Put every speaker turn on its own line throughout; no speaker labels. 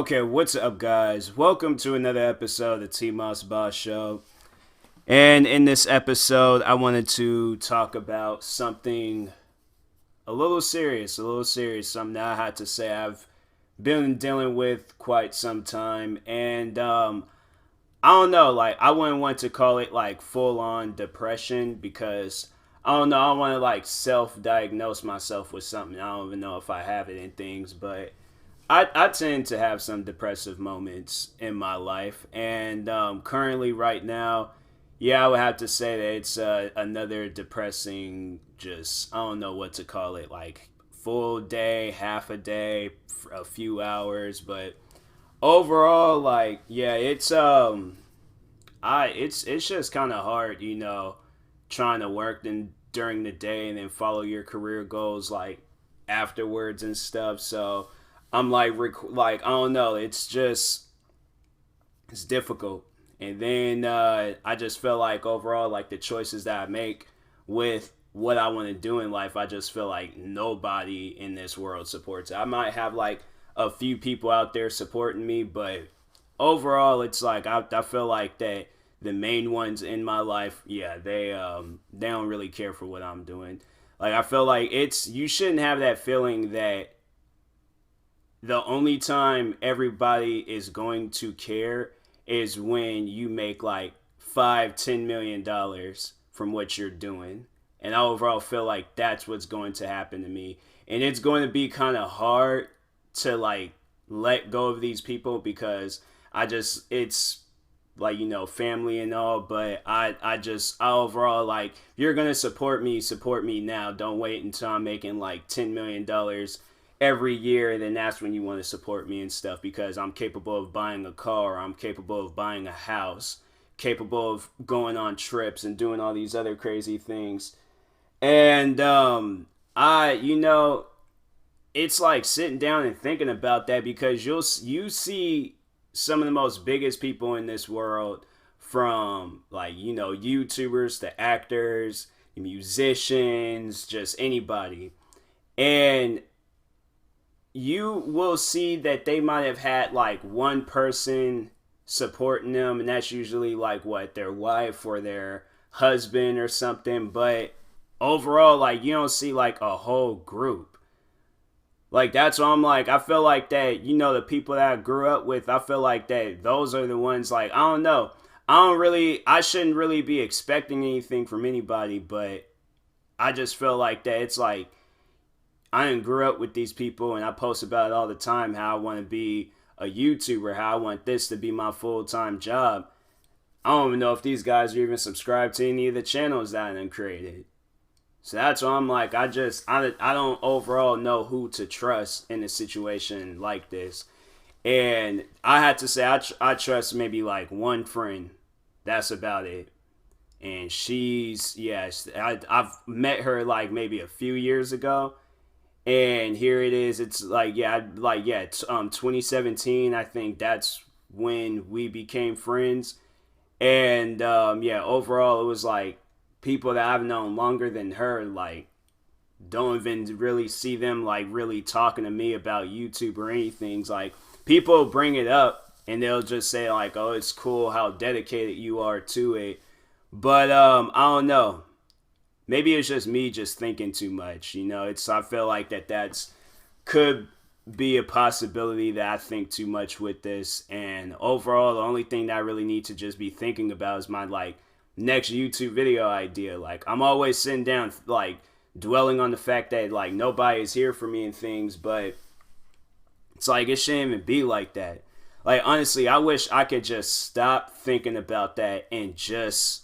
Okay, what's up, guys? Welcome to another episode of the TMossBoss show. And in this episode, I wanted to talk about something a little serious, something that I had to say I've been dealing with quite some time. And I don't know, like, I wouldn't want to call it like full on depression because I don't know, I want to like self diagnose myself with something. I don't even know if I have it in things, but I tend to have some depressive moments in my life, and currently, right now, yeah, I would have to say that it's another depressing, just I don't know what to call it, like full day, half a day, a few hours, but overall, like yeah, it's just kind of hard, trying to work during the day and then follow your career goals like afterwards and stuff. So I'm like I don't know. It's difficult. And then I just feel like overall, like the choices that I make with what I want to do in life, I just feel like nobody in this world supports it. I might have like a few people out there supporting me, but overall, it's like I feel like that the main ones in my life, yeah, they don't really care for what I'm doing. Like I feel like it's you shouldn't have that feeling that the only time everybody is going to care is when you make like $5-10 million from what you're doing. And I overall feel like that's what's going to happen to me. And it's going to be kind of hard to like let go of these people because it's like, family and all, but I overall like, if you're going to support me now. Don't wait until I'm making like $10 million every year, then that's when you want to support me and stuff because I'm capable of buying a car, I'm capable of buying a house, capable of going on trips and doing all these other crazy things. And it's like sitting down and thinking about that because you see some of the most biggest people in this world, from like YouTubers to actors, musicians, just anybody, and you will see that they might have had like one person supporting them, and that's usually like what, their wife or their husband or something. But overall, like, you don't see like a whole group. Like that's why I'm like, I feel like that, the people that I grew up with, I feel like that those are the ones, like, I don't know. I shouldn't really be expecting anything from anybody, but I just feel like that it's like I didn't grew up with these people, and I post about it all the time how I want to be a YouTuber, how I want this to be my full time job. I don't even know if these guys are even subscribed to any of the channels that I created. So that's why I'm like, I don't overall know who to trust in a situation like this. And I had to say, I trust maybe like one friend. That's about it. And yes, I've met her like maybe a few years ago, and here it is. It's like, yeah, 2017, I think that's when we became friends. And yeah, overall it was like people that I've known longer than her, like, don't even really see them like really talking to me about YouTube or anything. It's like people bring it up and they'll just say like, oh, it's cool how dedicated you are to it. But I don't know, maybe it's just me just thinking too much. I feel like that's could be a possibility that I think too much with this. And overall, the only thing that I really need to just be thinking about is my like next YouTube video idea. Like I'm always sitting down like dwelling on the fact that like nobody is here for me and things, but it's like it shouldn't even be like that. Like honestly, I wish I could just stop thinking about that and just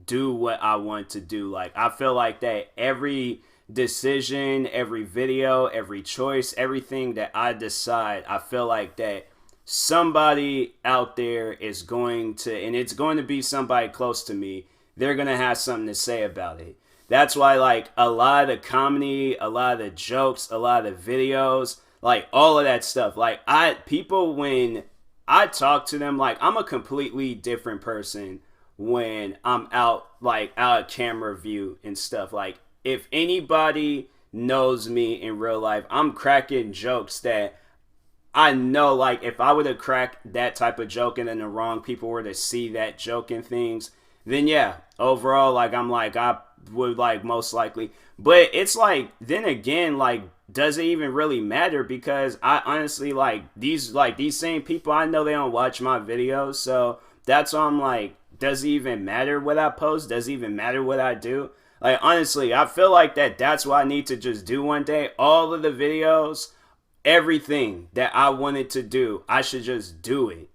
do what I want to do. Like I feel like that every decision, every video, every choice, everything that I decide, I feel like that somebody out there is going to, and it's going to be somebody close to me, they're going to have something to say about it. That's why like a lot of the comedy, a lot of the jokes, a lot of the videos, like all of that stuff, like people, when I talk to them, like I'm a completely different person when I'm out, like out of camera view and stuff. Like if anybody knows me in real life, I'm cracking jokes that I know, like, if I would have cracked that type of joke and then the wrong people were to see that joke and things, then yeah, overall, like, I'm like, I would, like, most likely. But it's like, then again, like, does it even really matter? Because I honestly, these same people, I know they don't watch my videos. So that's why I'm like, does it even matter what I post? Does it even matter what I do? Like, honestly, I feel like that's what I need to just do one day. All of the videos, everything that I wanted to do, I should just do it.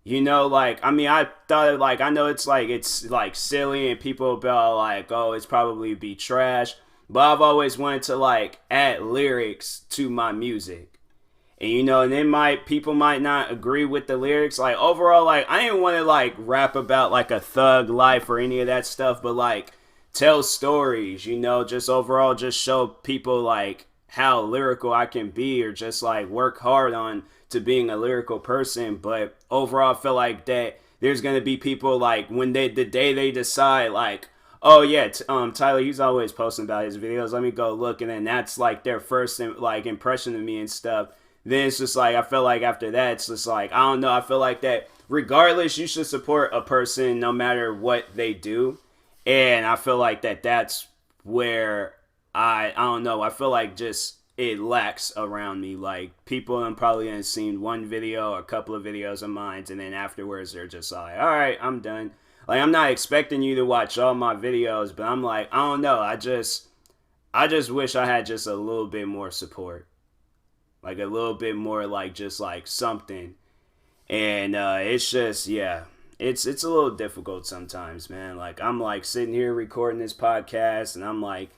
You know, like, I mean, I thought, like, I know it's like silly and people about, like, oh, it's probably be trash. But I've always wanted to, like, add lyrics to my music. And, you know, and then people might not agree with the lyrics. Like, overall, like, I didn't want to, like, rap about, like, a thug life or any of that stuff. But, like, tell stories, you know, just overall just show people, like, how lyrical I can be, or just like work hard on to being a lyrical person. But overall, I feel like that there's gonna be people, like, when the day they decide, like, oh yeah, Tyler, he's always posting about his videos, let me go look, and then that's like their first like impression of me and stuff. Then it's just like, I feel like after that, it's just like, I don't know, I feel like that regardless, you should support a person no matter what they do. And I feel like that's where I don't know. I feel like just it lacks around me. Like, people have probably only seen one video or a couple of videos of mine, and then afterwards they're just like, all right, I'm done. Like, I'm not expecting you to watch all my videos, but I'm like, I don't know. I just wish I had just a little bit more support, like a little bit more, like, just like something. And it's just, yeah, it's a little difficult sometimes, man. Like, I'm like sitting here recording this podcast, and I'm like,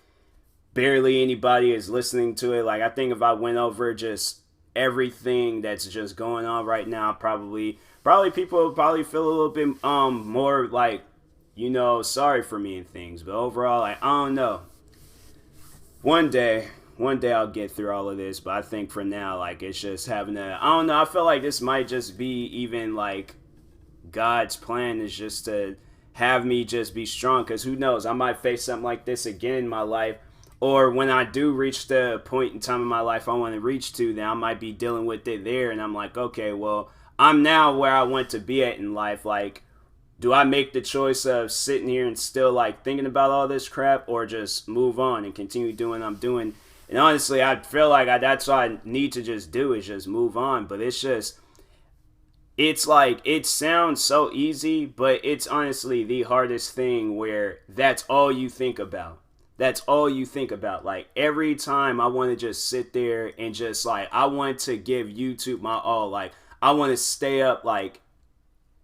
barely anybody is listening to it. Like, I think if I went over just everything that's just going on right now, probably people would probably feel a little bit more like, you know, sorry for me and things. But overall, like, I don't know. One day I'll get through all of this, but I think for now, like, it's just having I don't know, I feel like this might just be even like God's plan, is just to have me just be strong, because who knows, I might face something like this again in my life. Or when I do reach the point in time in my life I want to reach to, then I might be dealing with it there. And I'm like, okay, well, I'm now where I want to be at in life. Like, do I make the choice of sitting here and still, like, thinking about all this crap, or just move on and continue doing what I'm doing? And honestly, I feel like that's what I need to just do, is just move on. But it's like, it sounds so easy, but it's honestly the hardest thing, where that's all you think about. That's all you think about. Like, every time I want to just sit there and just, like, I want to give YouTube my all. Like, I want to stay up, like,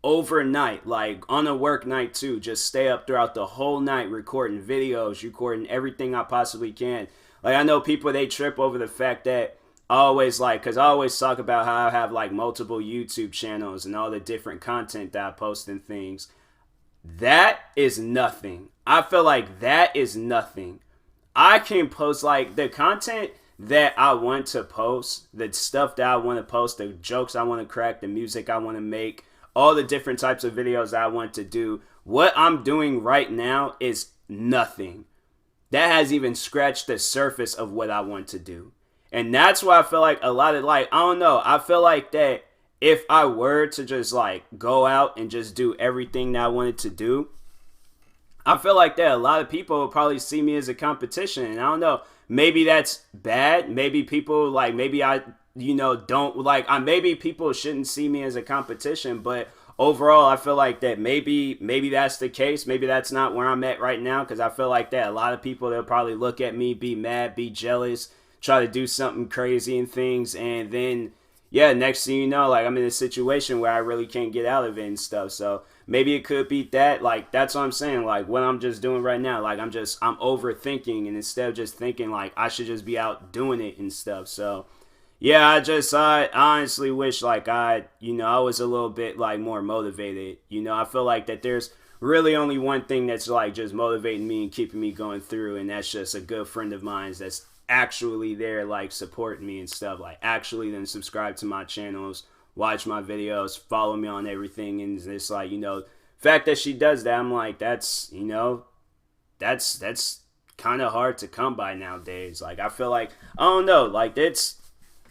overnight, like on a work night too, just stay up throughout the whole night recording videos, recording everything I possibly can. Like, I know people, they trip over the fact that I always, like, because I always talk about how I have, like, multiple YouTube channels and all the different content that I post and things. That is nothing. I feel like that is nothing. I can post, like, the content that I want to post, the stuff that I want to post, the jokes I want to crack, the music I want to make, all the different types of videos that I want to do. What I'm doing right now is nothing. That has even scratched the surface of what I want to do. And that's why I feel like a lot of, like, I don't know, I feel like that if I were to just, like, go out and just do everything that I wanted to do, I feel like that a lot of people will probably see me as a competition. And I don't know, maybe that's bad. Maybe people, like, maybe I, you know, don't, like, maybe people shouldn't see me as a competition. But overall, I feel like that maybe that's the case. Maybe that's not where I'm at right now, because I feel like that a lot of people, they'll probably look at me, be mad, be jealous, try to do something crazy and things. And then, yeah, next thing you know, like, I'm in a situation where I really can't get out of it and stuff. So maybe it could be that. Like, that's what I'm saying. Like, what I'm just doing right now, like, I'm overthinking, and instead of just thinking, like, I should just be out doing it and stuff. So yeah, I honestly wish, like, I was a little bit, like, more motivated. You know, I feel like that there's really only one thing that's, like, just motivating me and keeping me going through, and that's just a good friend of mine that's actually there, like, supporting me and stuff, like, actually then subscribe to my channels, watch my videos, follow me on everything. And it's like, you know, fact that she does that, I'm like, that's, you know, that's kind of hard to come by nowadays. Like, I feel like, I don't know, like,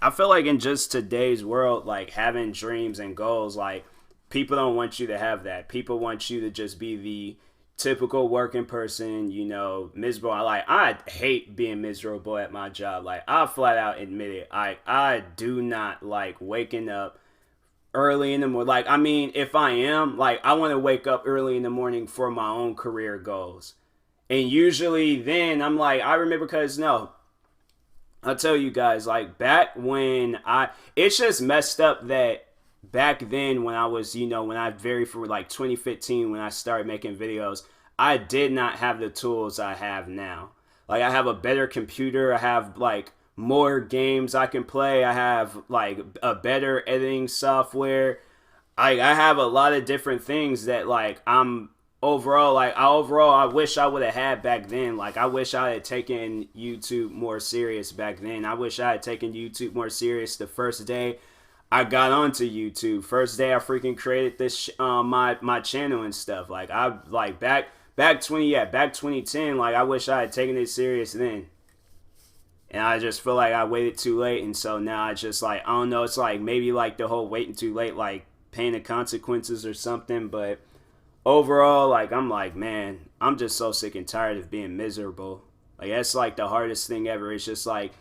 I feel like in just today's world, like having dreams and goals, like people don't want you to have that. People want you to just be the typical working person, you know, miserable. I hate being miserable at my job. Like I flat out admit it. I do not like waking up early in the morning. Like I mean, if I am, like I want to wake up early in the morning for my own career goals. And usually then I'm like, I remember because no, I'll tell you guys, like back when it's just messed up that back then when I was, you know, when I very for like 2015 when I started making videos, I did not have the tools I have now. Like I have a better computer, I have like more games I can play, I have like a better editing software. I have a lot of different things that like I'm overall like I wish I would have had back then. Like I wish I had taken YouTube more serious back then. I wish I had taken YouTube more serious the first day I got onto YouTube. First day I freaking created this my channel and stuff. Like I like back 2010, like I wish I had taken it serious then. And I just feel like I waited too late, and so now I just like I don't know, it's like maybe like the whole waiting too late like paying the consequences or something, but overall, like I'm like, man, I'm just so sick and tired of being miserable. Like that's like the hardest thing ever. It's just like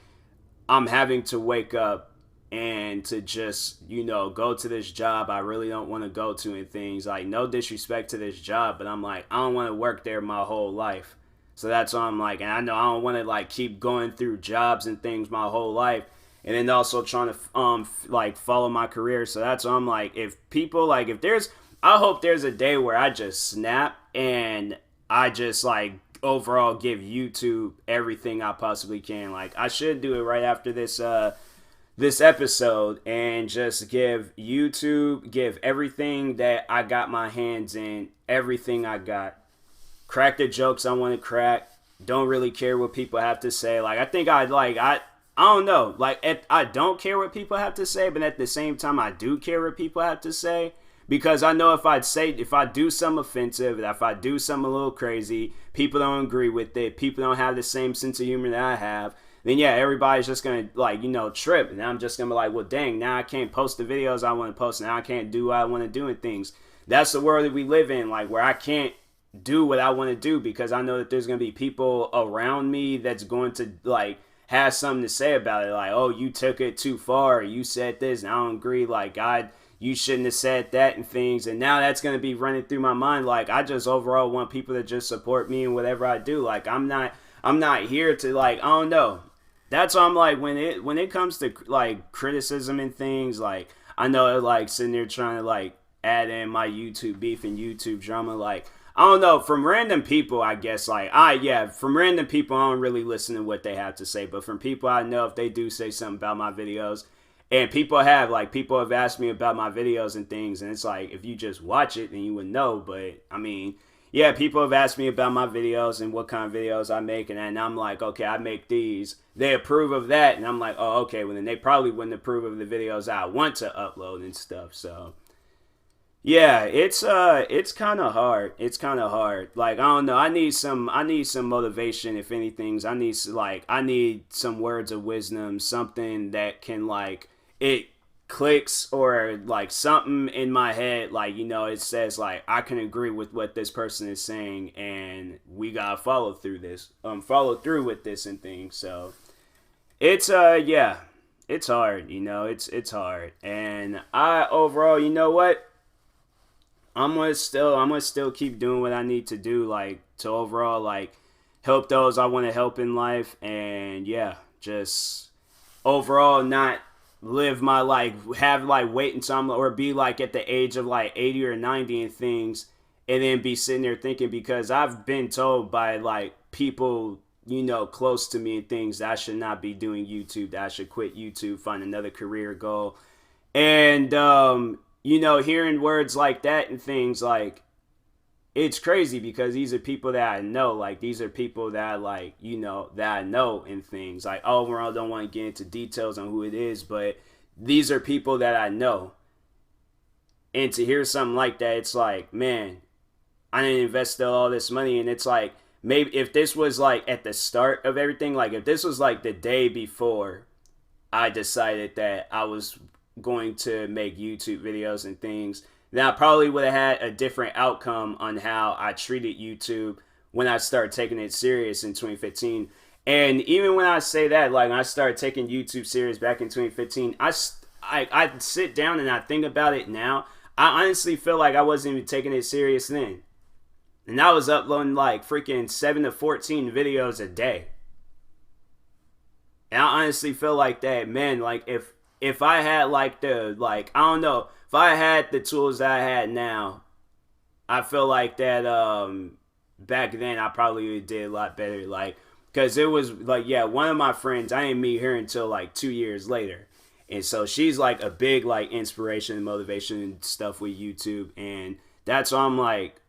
I'm having to wake up and to just, you know, go to this job I really don't want to go to and things. Like no disrespect to this job, but I'm like, I don't want to work there my whole life. So that's why I'm like, and I know I don't want to like keep going through jobs and things my whole life and then also trying to like follow my career. So that's why I'm like, if people like if there's I hope there's a day where I just snap and I just like overall give YouTube everything I possibly can. Like I should do it right after this episode and just give YouTube, give everything that I got my hands in, everything I got. Crack the jokes I want to crack. Don't really care what people have to say. Like I think I don't know. Like I don't care what people have to say, but at the same time I do care what people have to say. Because I know if I do something offensive, if I do something a little crazy, people don't agree with it, people don't have the same sense of humor that I have, then yeah, everybody's just gonna like, you know, trip. And I'm just gonna be like, well dang, now I can't post the videos I want to post, now I can't do what I want to do and things. That's the world that we live in, like where I can't do what I want to do because I know that there's gonna be people around me that's going to like have something to say about it, like, oh, you took it too far, you said this and I don't agree, like you shouldn't have said that and things. And now that's going to be running through my mind. Like I just overall want people to just support me in whatever I do. Like I'm not here to like, I don't know. That's why I'm like, when it comes to like criticism and things, like I know like sitting there trying to like add in my YouTube beef and YouTube drama. Like, I don't know, from random people, I guess, like from random people, I don't really listen to what they have to say, but from people I know, if they do say something about my videos, and people have asked me about my videos and things, and it's like, if you just watch it, then you would know. But I mean, yeah, people have asked me about my videos and what kind of videos I make, and I'm like, okay, I make these. They approve of that, and I'm like, oh, okay, well then they probably wouldn't approve of the videos I want to upload and stuff. So yeah, it's kind of hard. It's kind of hard. Like I don't know. I need some motivation. If anything, I need some words of wisdom, something that can like it clicks or like something in my head, like, you know, it says like I can agree with what this person is saying and we gotta follow through with this and things. So it's yeah, it's hard, you know, it's hard. And I overall, you know what, I'm gonna still keep doing what I need to do, like to overall like help those I want to help in life. And yeah, just overall not live my life, have like wait until I'm or be like at the age of like 80 or 90 and things, and then be sitting there thinking, because I've been told by like people, you know, close to me and things, that I should not be doing YouTube, that I should quit YouTube, find another career goal. And you know, hearing words like that and things, like it's crazy because these are people that I know. Like these are people that I like, you know, that I know and things. Like overall, I don't want to get into details on who it is, but these are people that I know. And to hear something like that, it's like, man, I didn't invest all this money. And it's like, maybe if this was like at the start of everything, like if this was like the day before, I decided that I was going to make YouTube videos and things, then I probably would have had a different outcome on how I treated YouTube when I started taking it serious in 2015. And even when I say that, like when I started taking YouTube serious back in 2015, I sit down and I think about it now. I honestly feel like I wasn't even taking it serious then. And I was uploading like freaking 7 to 14 videos a day. And I honestly feel like that, man, like if I had like I don't know, if I had the tools that I had now, I feel like that back then I probably did a lot better. Like, because it was like, yeah, one of my friends, I didn't meet her until like 2 years later. And so she's like a big like inspiration and motivation and stuff with YouTube. And that's why I'm like,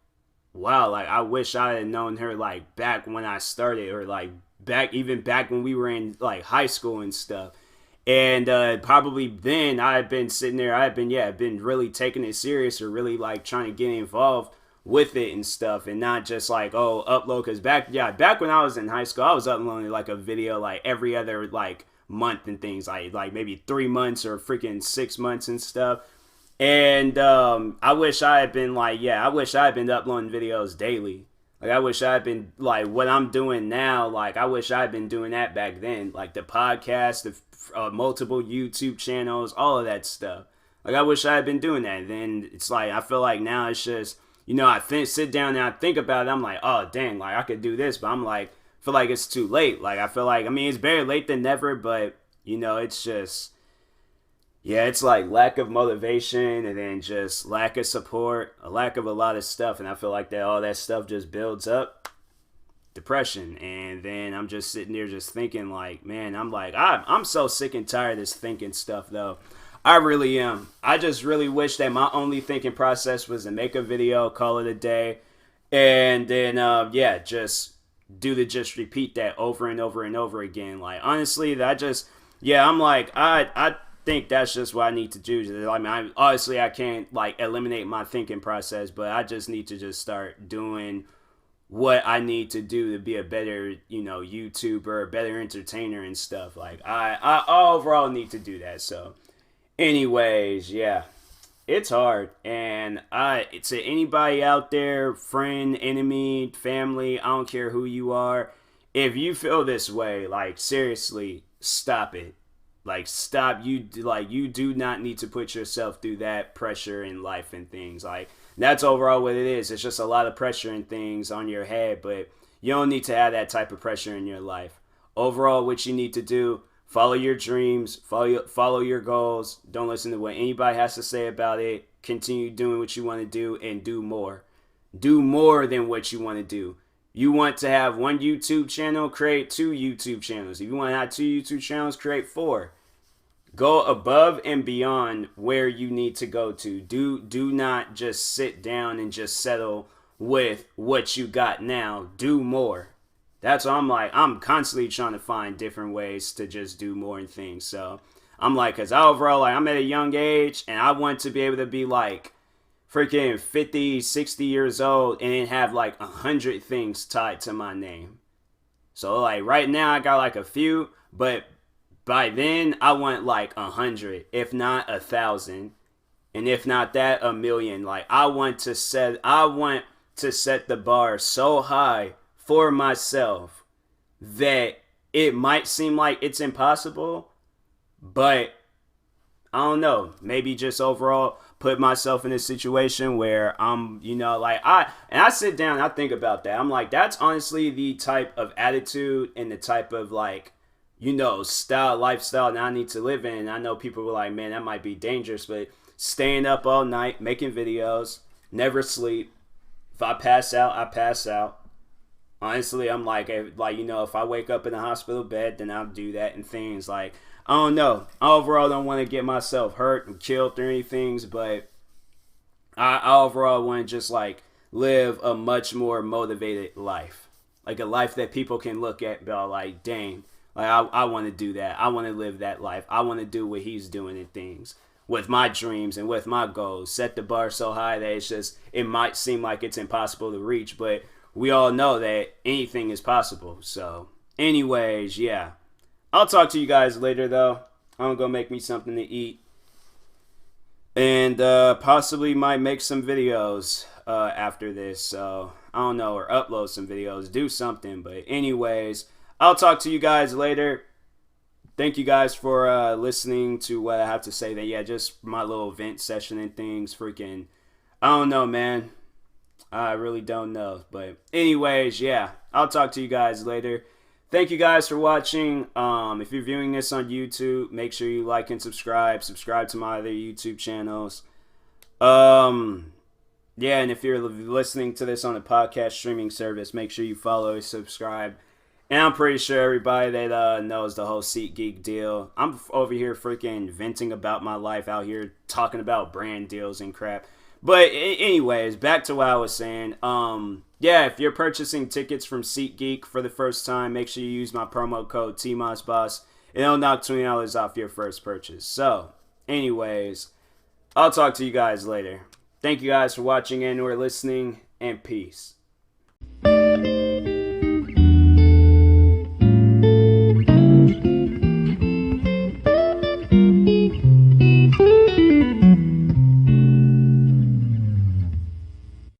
wow, like I wish I had known her like back when I started, or like back when we were in like high school and stuff. And probably then I had been sitting there, I had been really taking it serious, or really like trying to get involved with it and stuff, and not just like, oh, upload. Because back when I was in high school, I was uploading like a video like every other like month and things, like maybe 3 months or freaking 6 months and stuff. And I wish I had been like, I wish I had been uploading videos daily. Like, I wish I had been like what I'm doing now. Like, I wish I had been doing that back then. Like the podcast, the multiple YouTube channels, all of that stuff. Like, I wish I had been doing that. And then it's like, I feel like now it's just, I sit down and I think about it. I'm like, oh, dang, like I could do this. But I'm like, I feel like it's too late. Like, I feel like, it's better late than never. But, it's just, it's like lack of motivation, and then just lack of support, a lack of a lot of stuff. And I feel like that all that stuff just builds up depression. And then I'm just sitting there just thinking like, man, I'm so sick and tired of this thinking stuff though. I really am. I just really wish that my only thinking process was to make a video, call it a day, and then just just repeat that over and over and over again. Like, honestly, I'm like, I think that's just what I need to do. Obviously I can't like eliminate my thinking process, but I just need to just start doing what I need to do to be a better, YouTuber, a better entertainer and stuff. Like, I overall need to do that. So anyways, it's hard. And to anybody out there, friend, enemy, family, I don't care who you are, if you feel this way, like, seriously, stop it. Like, stop. You do not need to put yourself through that pressure in life and things. Like, that's overall what it is. It's just a lot of pressure and things on your head, but you don't need to have that type of pressure in your life. Overall, what you need to do, follow your dreams, follow your goals. Don't listen to what anybody has to say about it. Continue doing what you want to do, and do more. Do more than what you want to do. You want to have one YouTube channel, create 2 YouTube channels. If you want to have 2 YouTube channels, create 4. Go above and beyond where you need to go to. Do not just sit down and just settle with what you got now. Do more. That's what I'm like. I'm constantly trying to find different ways to just do more and things. So I'm like, because overall, like, I'm at a young age, and I want to be able to be like freaking 50, 60 years old and then have like 100 things tied to my name. So like right now I got like a few, but by then I want like 100, if not 1,000, and if not that, 1,000,000. Like, I want to set the bar so high for myself that it might seem like it's impossible, but I don't know, maybe just overall put myself in a situation where I'm, I sit down and I think about that. I'm like, that's honestly the type of attitude and the type of like, lifestyle that I need to live in. And I know people were like, man, that might be dangerous, but staying up all night, making videos, never sleep. If I pass out, I pass out. Honestly, I'm like, if I wake up in a hospital bed, then I'll do that and things. Like, I don't know. I overall don't want to get myself hurt and killed or anything, but I overall want to just like live a much more motivated life. Like a life that people can look at and be like, dang, like I want to do that. I want to live that life. I want to do what he's doing and things with my dreams and with my goals. Set the bar so high that it might seem like it's impossible to reach, but we all know that anything is possible. So anyways, I'll talk to you guys later though. I'm gonna go make me something to eat. And possibly might make some videos after this. So, I don't know, or upload some videos, do something. But anyways, I'll talk to you guys later. Thank you guys for listening to what I have to say. That, yeah, just my little vent session and things. Freaking, I don't know, man. I really don't know. But anyways, yeah, I'll talk to you guys later. Thank you guys for watching. If you're viewing this on YouTube, make sure you like and subscribe. Subscribe to my other YouTube channels. Yeah, and if you're listening to this on a podcast streaming service, make sure you follow and subscribe. And I'm pretty sure everybody that knows the whole SeatGeek deal. I'm over here freaking venting about my life out here, talking about brand deals and crap. But anyways, back to what I was saying. Yeah, if you're purchasing tickets from SeatGeek for the first time, make sure you use my promo code TMossBoss. It'll knock $20 off your first purchase. So, anyways, I'll talk to you guys later. Thank you guys for watching and or listening, and peace.